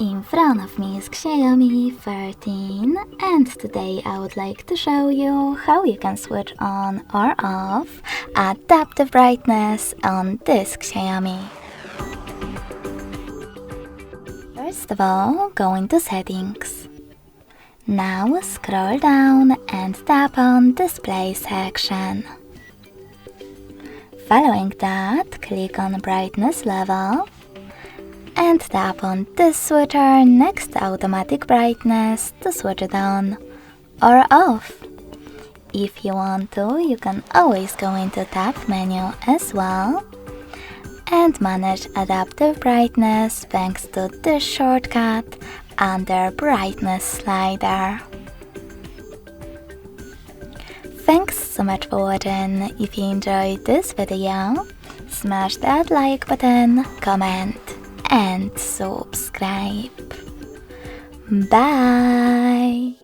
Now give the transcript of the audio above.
In front of me is XIAOMI 13 and today I would like to show you how you can switch on or off adaptive brightness on this XIAOMI. First of all, go into settings. Now scroll down and tap on display section. Following that, click on brightness level and tap on this switcher next to automatic brightness to switch it on or off. If you want to, you can always go into tap menu as well and manage adaptive brightness thanks to this shortcut under brightness slider. Thanks so much for watching. If you enjoyed this video, smash that like button, comment and subscribe. Bye!